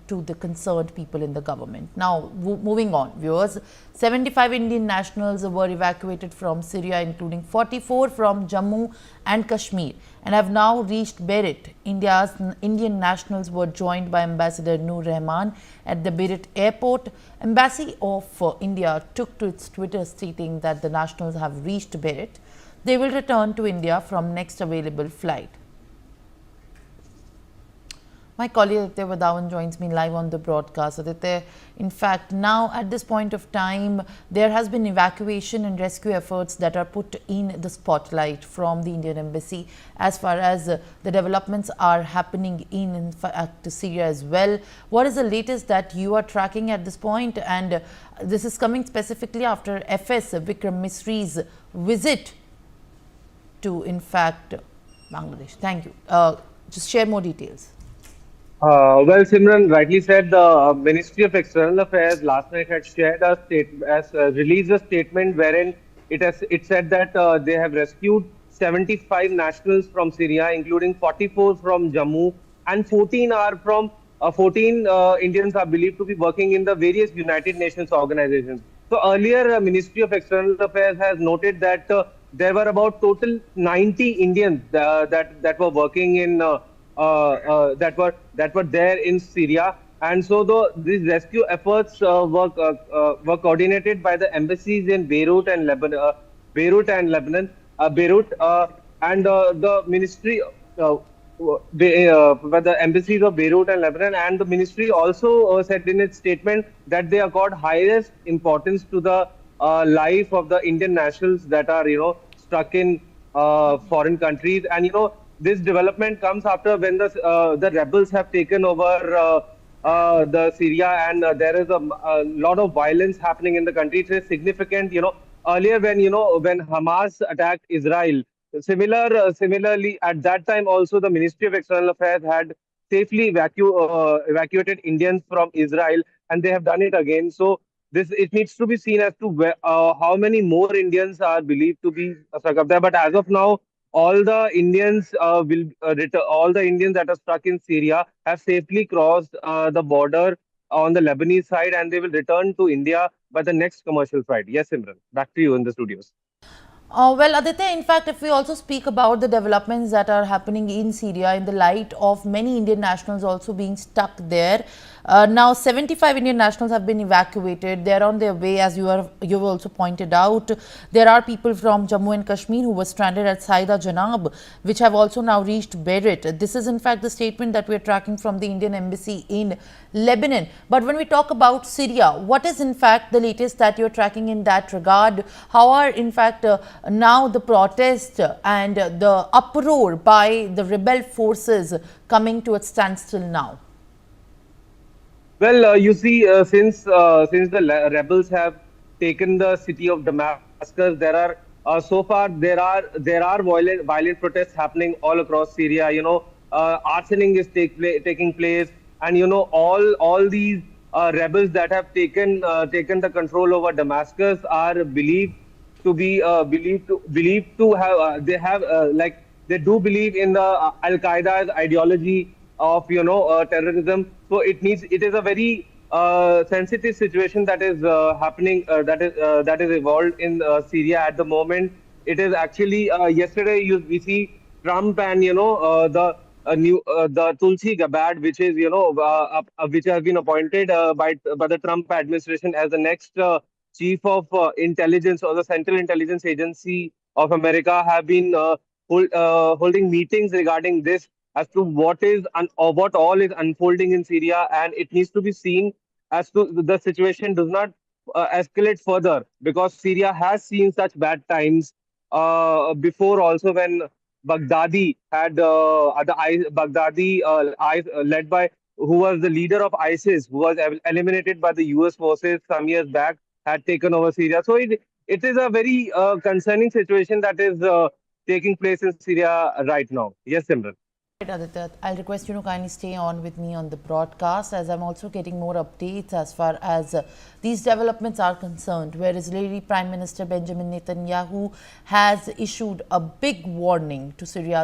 to the concerned people in the government. Now, moving on, viewers, 75 Indian nationals were evacuated from Syria, including 44 from Jammu and Kashmir, and have now reached Beirut. Indian nationals were joined by Ambassador Noor Rahman at the Beirut airport. Embassy of India took to its Twitter stating that the nationals have reached Beirut. They will return to India from next available flight. My colleague Aditya Vadawan joins me live on the broadcast. Aditya, in fact, now at this point of time, there has been evacuation and rescue efforts that are put in the spotlight from the Indian Embassy as far as the developments are happening in fact, Syria as well. What is the latest that you are tracking at this point? And this is coming specifically after FS Vikram Misri's visit to, in fact, Bangladesh. Thank you. Just share more details. Well, Simran rightly said, the Ministry of External Affairs last night had shared released a statement wherein it said that they have rescued 75 nationals from Syria, including 44 from Jammu, and 14 Indians are believed to be working in the various United Nations organizations. So earlier, Ministry of External Affairs has noted that there were about total 90 Indians that were working in. That were there in Syria, and so these rescue efforts were coordinated by the embassies in Beirut and Lebanon, and the ministry. The embassies of Beirut and Lebanon, and the ministry also said in its statement that they accord highest importance to the life of the Indian nationals that are stuck in foreign countries. And this development comes after when the rebels have taken over the Syria, and there is a lot of violence happening in the country. It is significant. Earlier when Hamas attacked Israel, similarly at that time also the Ministry of External Affairs had safely evacuated Indians from Israel, and they have done it again. So it needs to be seen as to how many more Indians are believed to be stuck up there. But as of now, all the Indians all the Indians that are stuck in Syria have safely crossed the border on the Lebanese side, and they will return to India by the next commercial flight. Yes, Imran, back to you in the studios. Well, Aditya, in fact, if we also speak about the developments that are happening in Syria in the light of many Indian nationals also being stuck there, now 75 Indian nationals have been evacuated. They are on their way, as you've also pointed out. There are people from Jammu and Kashmir who were stranded at Saida Zainab, which have also now reached Beirut. This is in fact the statement that we are tracking from the Indian Embassy in Lebanon. But when we talk about Syria, what is in fact the latest that you're tracking in that regard? How are in fact now the protest and the uproar by the rebel forces coming to a standstill now? Well, you see, since the rebels have taken the city of Damascus, there are so far there are violent protests happening all across Syria. Arsoning is taking place, and all these rebels that have taken the control over Damascus are believed to have they do believe in the Al Qaeda's ideology of terrorism. So it is a very sensitive situation that is happening, that is evolved in Syria at the moment. It is actually yesterday we see Trump and the Tulsi Gabbard, which is which has been appointed by the Trump administration as the next chief of intelligence, or the Central Intelligence Agency of America, have been holding meetings regarding this as to what all is unfolding in Syria, and it needs to be seen as to the situation does not escalate further, because Syria has seen such bad times before also, when Baghdadi had led by, who was the leader of ISIS, who was eliminated by the US forces some years back, had taken over Syria. So it is a very concerning situation that is taking place in Syria right now. Yes, Simran. Right, Aditya, I'll request you to kindly stay on with me on the broadcast, as I'm also getting more updates as far as these developments are concerned, where Israeli Prime Minister Benjamin Netanyahu has issued a big warning to Syria's